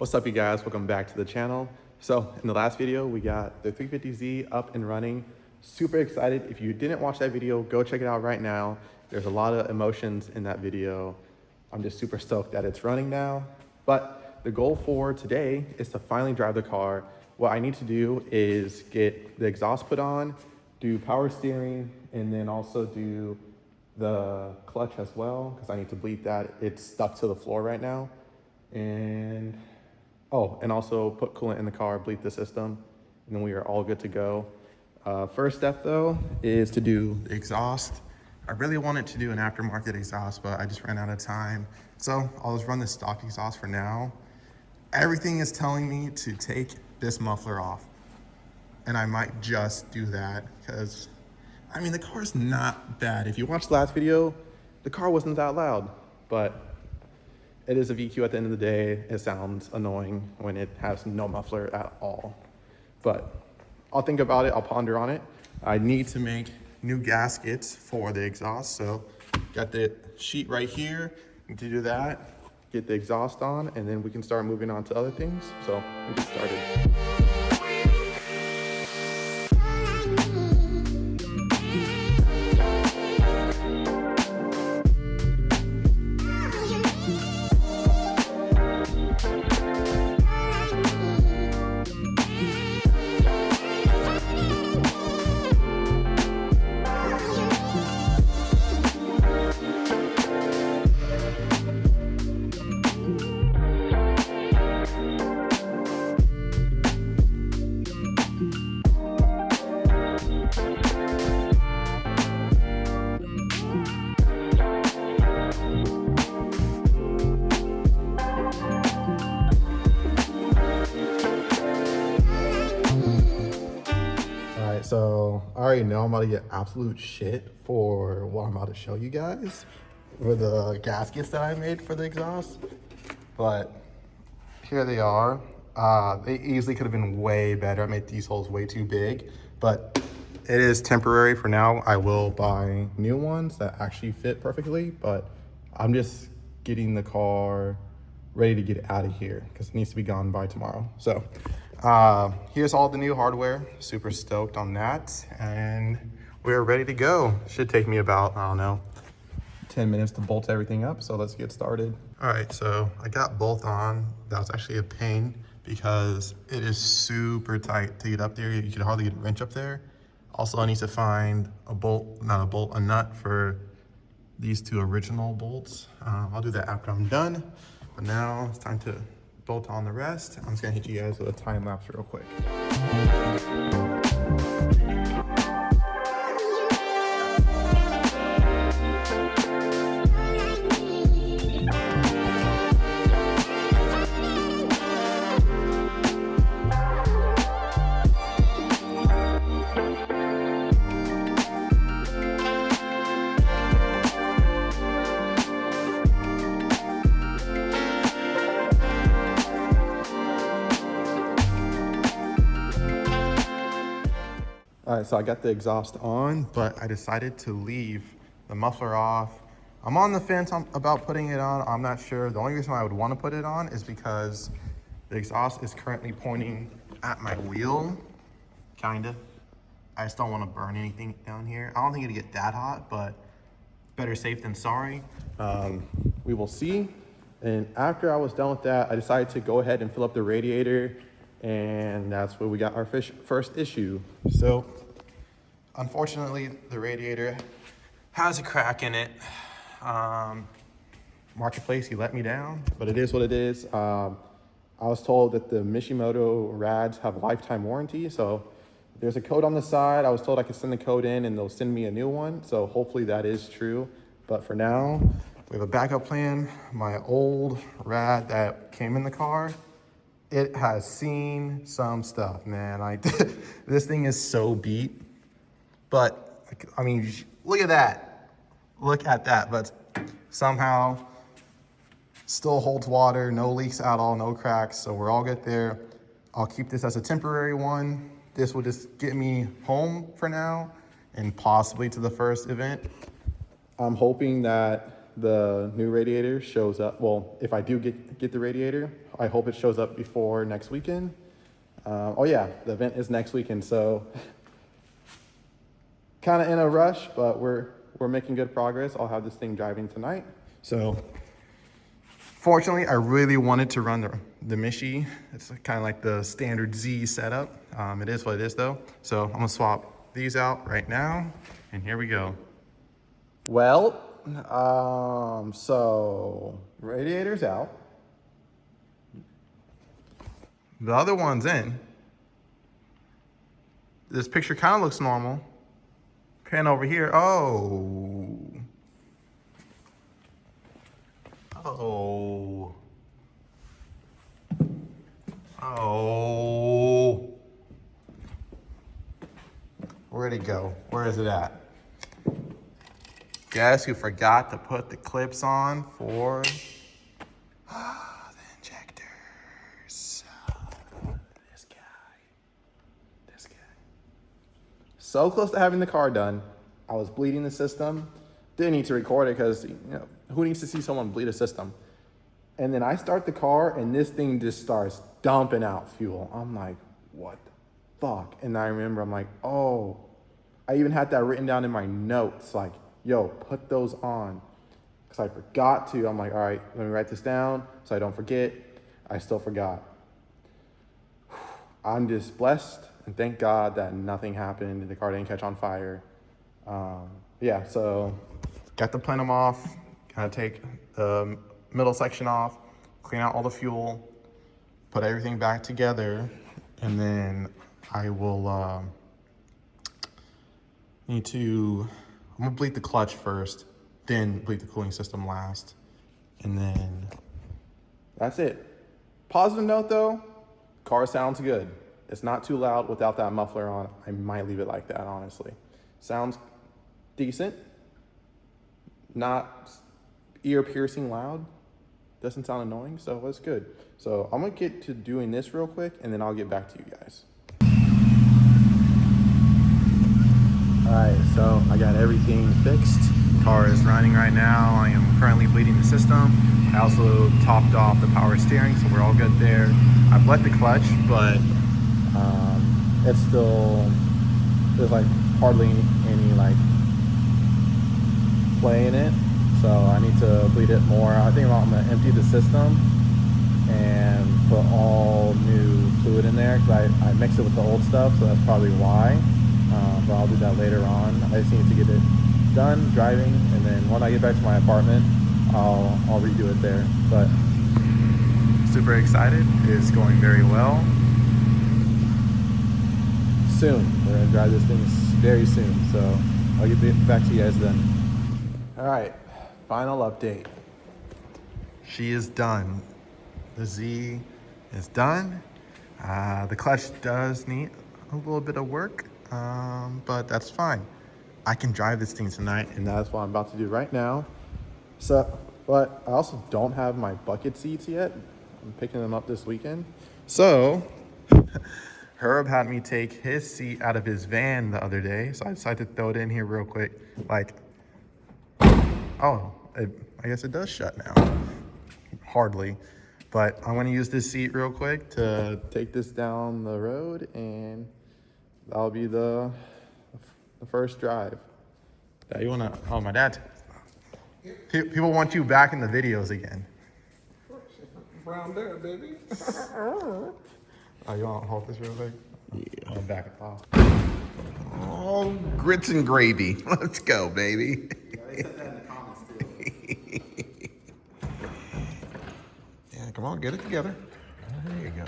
What's up, you guys? Welcome back to the channel. So in the last video, we got the 350Z up and running. Super excited. If you didn't watch that video, go check it out right now. There's a lot of emotions in that video. I'm just super stoked that it's running now. But the goal for today is to finally drive the car. What I need to do is get the exhaust put on, do power steering, and then also do the clutch as well, because I need to bleed that. It's stuck to the floor right now. And also put coolant in the car, bleed the system, and then we are all good to go. First step though is to do the exhaust. I really wanted to do an aftermarket exhaust, but I just ran out of time. So I'll just run the stock exhaust for now. Everything is telling me to take this muffler off, and I might just do that because, I mean, the car's not bad. If you watched the last video, the car wasn't that loud, but it is a VQ at the end of the day. It sounds annoying when it has no muffler at all. But I'll think about it, I'll ponder on it. I need to make new gaskets for the exhaust. So got the sheet right here. Need to do that, get the exhaust on, and then we can start moving on to other things. So we'll get started. So I already know I'm about to get absolute shit for what I'm about to show you guys for the gaskets that I made for the exhaust, but here they are. They easily could have been way better. I made these holes way too big, but it is temporary for now. I will buy new ones that actually fit perfectly, but I'm just getting the car ready to get out of here because it needs to be gone by tomorrow. So here's all the new hardware. Super stoked on that, and we're ready to go. Should take me about, I don't know, 10 minutes to bolt everything up, so let's get started. All right, so I got both on. That was actually a pain because it is super tight to get up there. You can hardly get a wrench up there. Also, I need to find a bolt, not a bolt, a nut for these two original bolts. I'll do that after I'm done, but now it's time to bolt on the rest. I'm just gonna hit you guys with a time lapse real quick. All right, so I got the exhaust on, but I decided to leave the muffler off. I'm on the fence about putting it on. I'm not sure. The only reason why I would want to put it on is because the exhaust is currently pointing at my wheel, kinda. I just don't want to burn anything down here. I don't think it'll get that hot, but better safe than sorry. We will see. And after I was done with that, I decided to go ahead and fill up the radiator, and that's where we got our first issue. So unfortunately, the radiator has a crack in it. Marketplace, he let me down, but it is what it is. I was told that the Mishimoto rads have a lifetime warranty, so there's a code on the side. I was told I could send the code in and they'll send me a new one, so hopefully that is true. But for now, we have a backup plan. My old rad that came in the car, it has seen some stuff, man. Like, this thing is so beat. But I mean, look at that. Look at that. But somehow still holds water, no leaks at all, no cracks. So we're all good there. I'll keep this as a temporary one. This will just get me home for now and possibly to the first event. I'm hoping that the new radiator shows up. Well, if I do get the radiator, I hope it shows up before next weekend. Oh yeah, the event is next weekend, so kind of in a rush, but we're making good progress. I'll have this thing driving tonight. So fortunately, I really wanted to run the Mishi. It's kind of like the standard Z setup. It is what it is though. So I'm gonna swap these out right now, and here we go. Well, so radiator's out. The other one's in. This picture kind of looks normal. Pan over here. Oh. Oh. Oh. Where'd it go? Where is it at? Guess who forgot to put the clips on for the injectors? This guy. So close to having the car done. I was bleeding the system. Didn't need to record it because, you know, who needs to see someone bleed a system? And then I start the car and this thing just starts dumping out fuel. I'm like, what the fuck? And I remember, I'm like, oh, I even had that written down in my notes, like, yo, put those on. Because I forgot to. I'm like, all right, let me write this down so I don't forget. I still forgot. I'm just blessed and thank God that nothing happened. The car didn't catch on fire. Yeah, so got the plenum off. Gotta take the middle section off, clean out all the fuel, put everything back together, and then I will I'm gonna bleed the clutch first, then bleed the cooling system last, and then that's it. Positive note though, car sounds good. It's not too loud without that muffler on. I might leave it like that, honestly. Sounds decent, not ear-piercing loud. Doesn't sound annoying, so it's good. So I'm gonna get to doing this real quick, and then I'll get back to you guys. All right, so I got everything fixed. Car is running right now. I am currently bleeding the system. I also topped off the power steering, so we're all good there. I've let the clutch, but it's still, there's like hardly any like play in it. So I need to bleed it more. I think I'm gonna empty the system and put all new fluid in there because I mixed it with the old stuff, so that's probably why. But I'll do that later on. I just need to get it done driving, and then when I get back to my apartment, I'll redo it there. But super excited. It's going very well. Soon, we're gonna drive this thing very soon. So I'll get back to you guys then. All right, final update. She is done. The Z is done. The clutch does need a little bit of work, but that's fine. I can drive this thing tonight, and that's what I'm about to do right now. So, but I also don't have my bucket seats yet. I'm picking them up this weekend. So, Herb had me take his seat out of his van the other day, so I decided to throw it in here real quick. Like, oh, I guess it does shut now. Hardly. But I'm gonna use this seat real quick to take this down the road, and that'll be the first drive. Yeah, you wanna, oh, my dad. People want you back in the videos again. Brown bear, baby. Oh, you wanna hold this real quick? Yeah. I'll back it off. Oh, grits and gravy. Let's go, baby. Yeah, they said that in the comments too. Yeah, come on, get it together. There you go.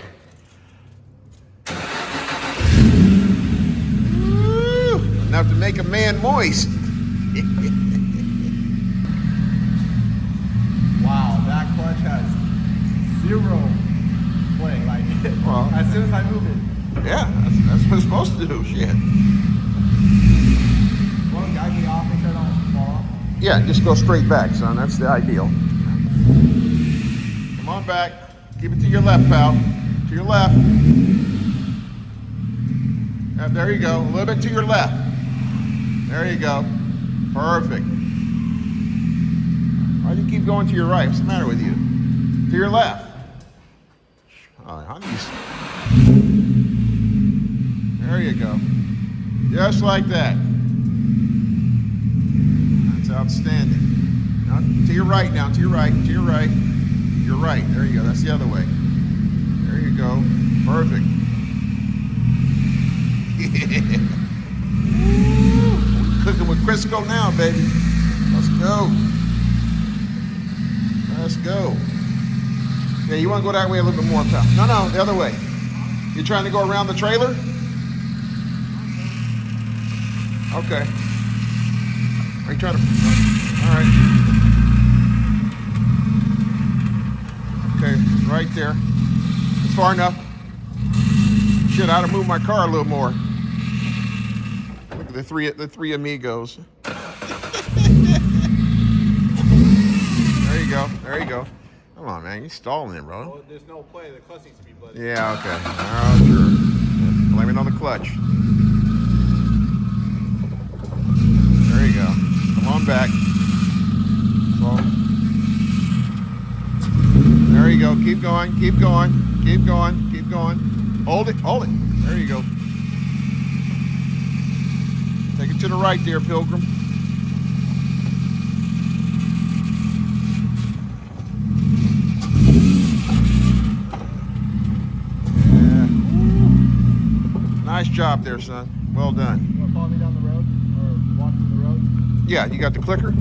Woo! Enough to make a man moist. Wow, that clutch has zero play. Like, well, as soon as I move it. Yeah, that's what it's supposed to do. Shit. Well, guide me off, make sure I don't fall off. Yeah, just go straight back, son. That's the ideal. Come on back. Keep it to your left, pal. To your left. Yeah, there you go. A little bit to your left. There you go. Perfect. Why do you keep going to your right? What's the matter with you? To your left. how do you... There you go. Just like that. That's outstanding. Now, to your right now, to your right, to your right. You're right. There you go. That's the other way. There you go. Perfect. Cooking with Crisco now, baby. Let's go. Let's go. Yeah, you want to go that way a little bit more, pal? No, the other way. You're trying to go around the trailer? Okay. Are you trying to? All right. Okay, right there. It's far enough. Shit, I ought to move my car a little more. Look at the three amigos. There you go. There you go. Come on, man. You're stalling it, bro. Well, there's no play. The clutch needs to be blooded. Yeah, okay. Oh, sure. Blame it on the clutch. There you go. Come on back. So, there you go. Keep going. Keep going. Keep going. Keep going. Hold it. Hold it. There you go. Take it to the right there, Pilgrim. Yeah. Nice job there, son. Well done. You want to follow me down the road or walk through the road? Yeah, you got the clicker?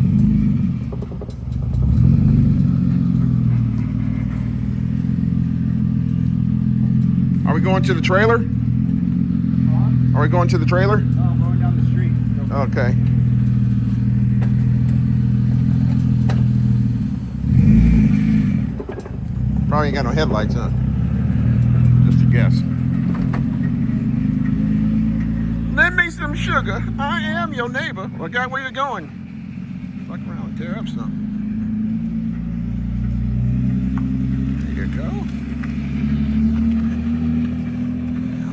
Are we going to the trailer? Are we going to the trailer? No, I'm going down the street. Okay. Probably ain't got no headlights, huh? Just a guess. Lend me some sugar. I am your neighbor. Well, guy, where you going? Fuck around and tear up something. There you go.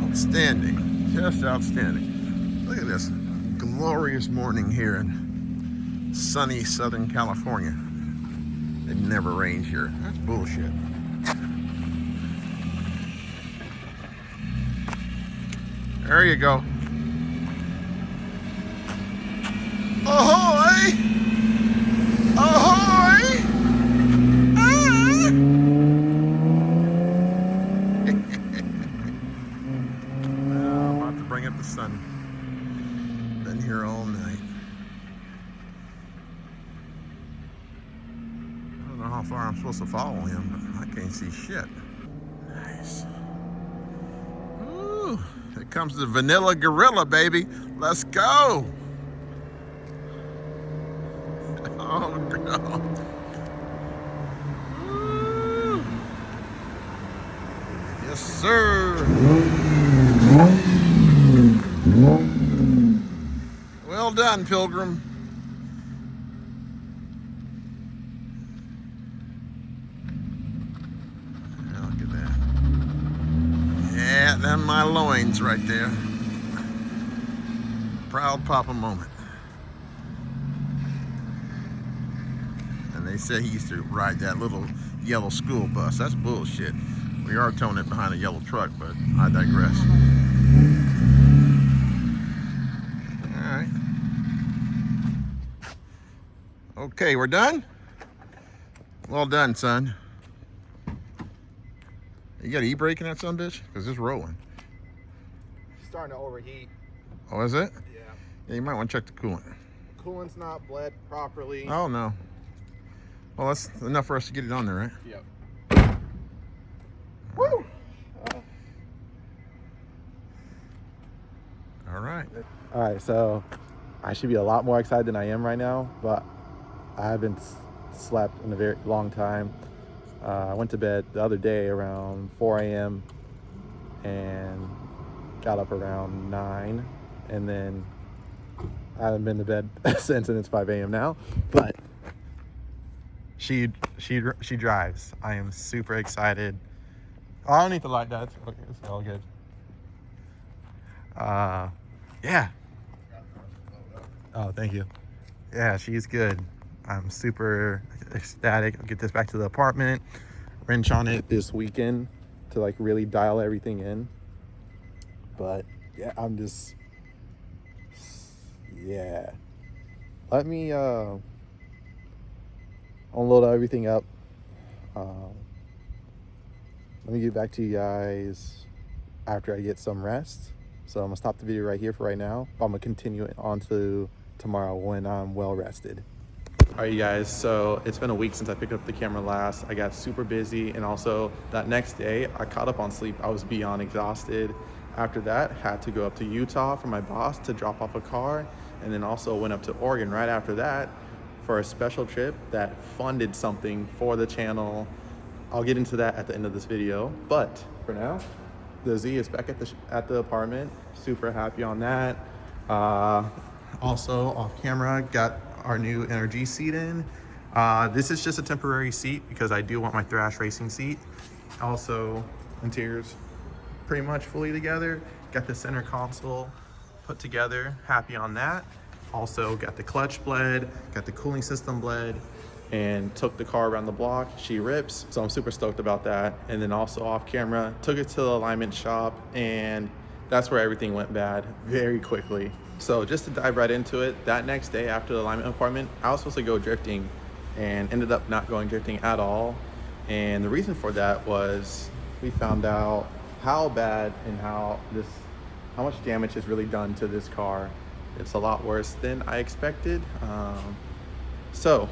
Outstanding. Just outstanding. Look at this glorious morning here in sunny Southern California. It never rains here. That's bullshit. There you go. Ahoy! Ahoy! Ah! I'm about to bring up the sun. Been here all night. I don't know how far I'm supposed to follow him, but I can't see shit. Nice. Ooh, here comes the vanilla gorilla, baby. Let's go. Oh, no. Ooh. Yes, sir. Well done, Pilgrim. Yeah, look at that. Yeah, them my loins right there. Proud papa moment. And they said he used to ride that little yellow school bus. That's bullshit. We are towing it behind a yellow truck, but I digress. All right. Okay, we're done? Well done, son. You got e-brake in that son bitch? Because it's rolling. It's starting to overheat. Oh, is it? Yeah. Yeah, you might want to check the coolant. Coolant's not bled properly. Oh, no. Well, that's enough for us to get it on there, right? Yep. Woo! All right. All right, so I should be a lot more excited than I am right now, but I haven't slept in a very long time. I went to bed the other day around 4 a.m. and got up around 9, and then I haven't been to bed since, and it's 5 a.m. now. But she drives. I am super excited. Oh, I don't need the light, Dad. Okay, it's all good. Yeah. Oh, thank you. Yeah, she's good. I'm super ecstatic. I'll get this back to the apartment, wrench on it this weekend, to like really dial everything in. But yeah, yeah. Let me unload everything up. Um, let me get back to you guys after I get some rest. So I'm gonna stop the video right here for right now, but I'm gonna continue it on to tomorrow when I'm well rested. All right, you guys, so it's been a week since I picked up the camera last. I got super busy, and also that next day I caught up on sleep. I was beyond exhausted. After that, had to go up to Utah for my boss to drop off a car, and then also went up to Oregon right after that for a special trip that funded something for the channel. I'll get into that at the end of this video, but for now, the Z is back at the apartment. Super happy on that. Also off camera, got our new NRG seat in. This is just a temporary seat because I do want my Thrash racing seat. Also, interior's pretty much fully together. Got the center console put together, happy on that. Also got the clutch bled, got the cooling system bled, and took the car around the block. She rips, so I'm super stoked about that. And then also off camera, took it to the alignment shop, and that's where everything went bad very quickly. So just to dive right into it, that next day after the alignment appointment, I was supposed to go drifting and ended up not going drifting at all. And the reason for that was we found out how bad and how much damage is really done to this car. It's a lot worse than I expected. So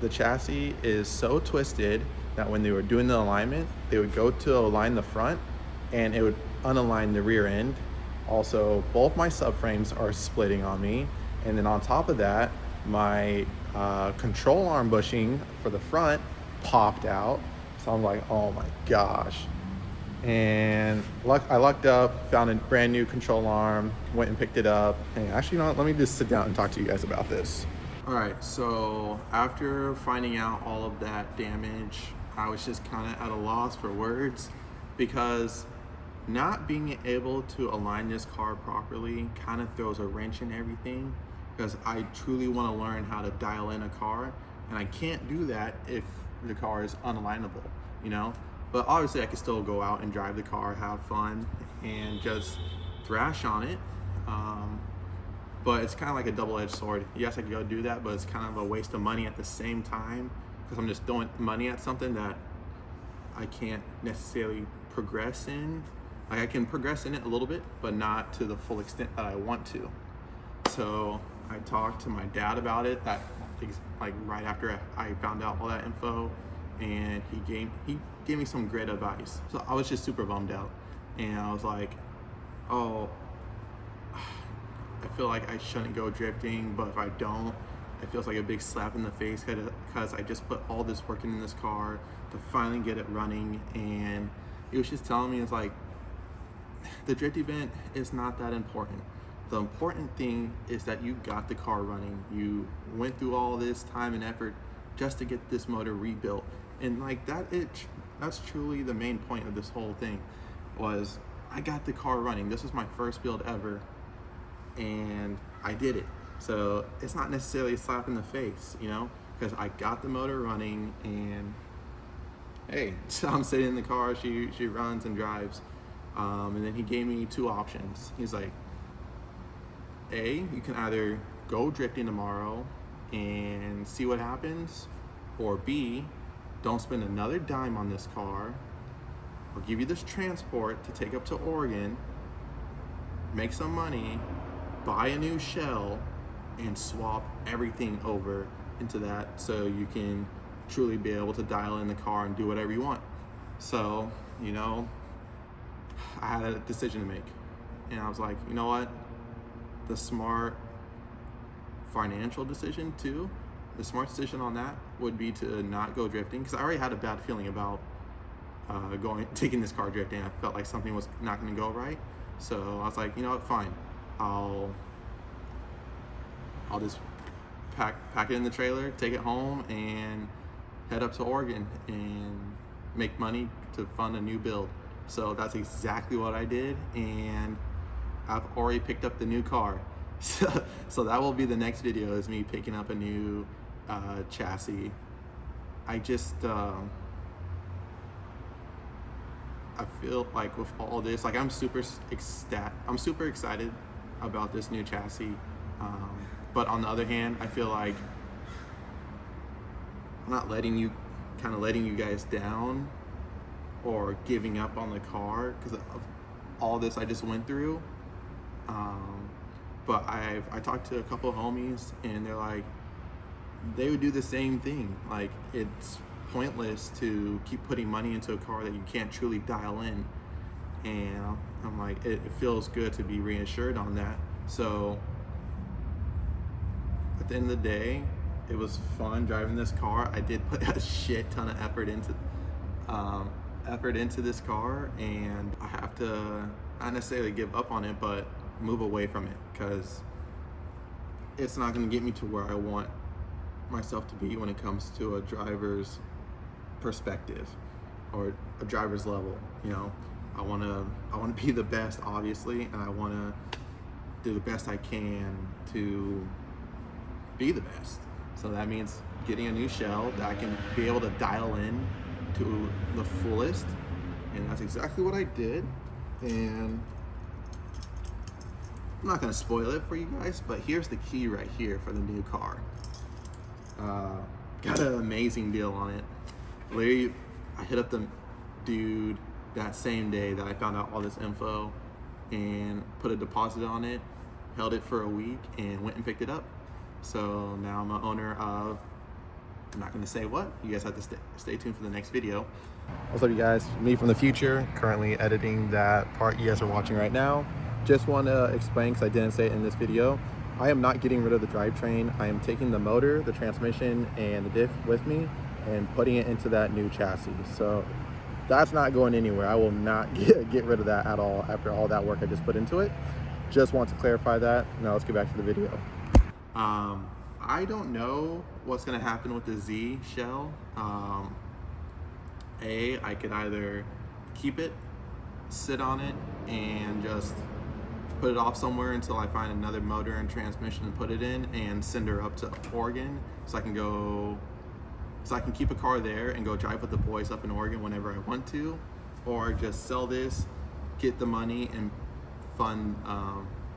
the chassis is so twisted that when they were doing the alignment, they would go to align the front and it would unalign the rear end. Also, both my subframes are splitting on me. And then on top of that, my control arm bushing for the front popped out. So I'm like, oh my gosh. And I lucked up, found a brand new control arm, went and picked it up. And actually, you know what? Let me just sit down and talk to you guys about this. All right, so after finding out all of that damage, I was just kind of at a loss for words, because not being able to align this car properly kind of throws a wrench in everything, because I truly want to learn how to dial in a car, and I can't do that if the car is unalignable, you know? But obviously I could still go out and drive the car, have fun, and just thrash on it. But it's kind of like a double-edged sword. Yes, I could go do that, but it's kind of a waste of money at the same time, because I'm just throwing money at something that I can't necessarily progress in. Like, I can progress in it a little bit, but not to the full extent that I want to. So I talked to my dad about it, like right after I found out all that info, and he gave me some great advice. So I was just super bummed out, and I was like, oh, I feel like I shouldn't go drifting, but if I don't, it feels like a big slap in the face, because I just put all this work in this car to finally get it running. And it was just telling me, it's like, the drift event is not that important. The important thing is that you got the car running. You went through all this time and effort just to get this motor rebuilt. And like that's truly the main point of this whole thing, was I got the car running. This was my first build ever, and I did it. So it's not necessarily a slap in the face, you know, because I got the motor running, and hey, so I'm sitting in the car, she runs and drives. And then he gave me two options. He's like, A, you can either go drifting tomorrow and see what happens, or B, don't spend another dime on this car. I'll give you this transport to take up to Oregon, make some money, buy a new shell, and swap everything over into that, so you can truly be able to dial in the car and do whatever you want. So, you know, I had a decision to make, and I was like, you know what, the smart financial decision too, the smart decision on that would be to not go drifting, because I already had a bad feeling about taking this car drifting. I felt like something was not going to go right. So I was like, you know what, fine, I'll just pack it in the trailer, take it home, and head up to Oregon and make money to fund a new build. So that's exactly what I did, and I've already picked up the new car. So that will be the next video, is me picking up a new chassis. I just I feel like with all this, like I'm super excited about this new chassis. But on the other hand, I feel like I'm not letting you guys down or giving up on the car because of all this I just went through. But I talked to a couple of homies and they're like, they would do the same thing. Like, it's pointless to keep putting money into a car that you can't truly dial in. And I'm like, it feels good to be reassured on that. So at the end of the day, it was fun driving this car. I did put a shit ton of effort into this car, and I have to not necessarily give up on it, but move away from it because it's not going to get me to where I want myself to be when it comes to a driver's perspective or a driver's level. You know, I want to be the best, obviously, and I want to do the best I can to be the best. So that means getting a new shell that I can be able to dial in to the fullest, and that's exactly what I did. And I'm not gonna spoil it for you guys, but here's the key right here for the new car. Got an amazing deal on it. Literally, I hit up the dude that same day that I found out all this info and put a deposit on it, held it for a week, and went and picked it up. So now I'm an owner of, I'm not gonna say what, you guys have to stay tuned for the next video. What's up, you guys? Me from the future, currently editing that part you guys are watching right now. Just want to explain, because I didn't say it in this video, I am not getting rid of the drivetrain. I am taking the motor, the transmission, and the diff with me and putting it into that new chassis. So that's not going anywhere. I will not get rid of that at all after all that work I just put into it. Just want to clarify that. Now let's get back to the video. I don't know what's gonna happen with the Z shell. I could either keep it, sit on it, and just put it off somewhere until I find another motor and transmission to put it in, and send her up to Oregon so I can keep a car there and go drive with the boys up in Oregon whenever I want to, or just sell this, get the money, and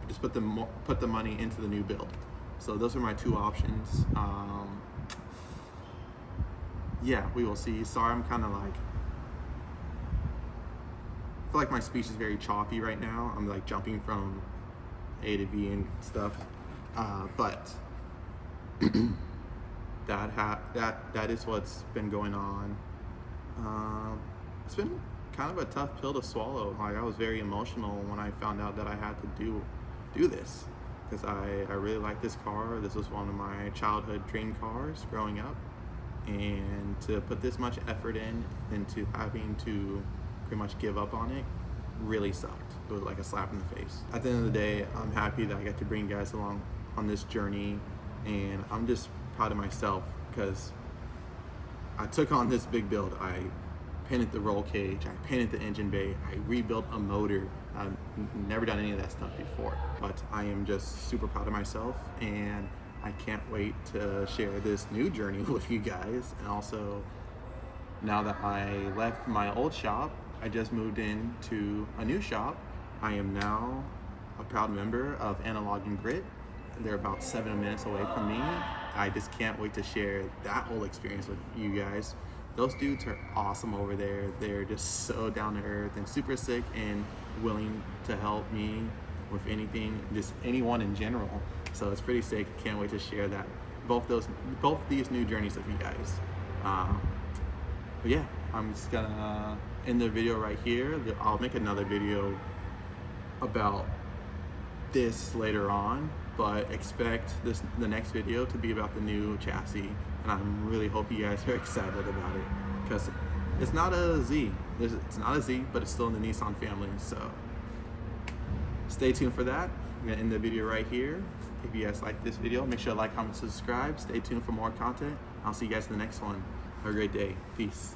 just put the money into the new build. So those are my two options. Yeah, we will see. Sorry, I'm kind of like, I feel like my speech is very choppy right now. I'm like jumping from A to B and stuff. But that is what's been going on. It's been kind of a tough pill to swallow. Like, I was very emotional when I found out that I had to do this, because I really like this car. This was one of my childhood dream cars growing up, and to put this much effort into having to pretty much give up on it really sucked. It was like a slap in the face. At the end of the day, I'm happy that I got to bring you guys along on this journey, and I'm just proud of myself because I took on this big build. I painted the roll cage, I painted the engine bay, I rebuilt a motor. I've never done any of that stuff before, but I am just super proud of myself, and I can't wait to share this new journey with you guys. And also, now that I left my old shop, I just moved into a new shop. I am now a proud member of Analog and Grit. They're about 7 minutes away from me. I just can't wait to share that whole experience with you guys. Those dudes are awesome over there. They're just so down to earth and super sick and willing to help me with anything, just anyone in general. So it's pretty sick. Can't wait to share that, both these new journeys with you guys. But yeah, I'm just gonna end the video right here. I'll make another video about this later on, but expect the next video to be about the new chassis, and I really hope you guys are excited about it, because it's not a Z. It's not a Z, but it's still in the Nissan family. So stay tuned for that. I'm gonna end the video right here. If you guys like this video, make sure to like, comment, subscribe. Stay tuned for more content. I'll see you guys in the next one. Have a great day. Peace.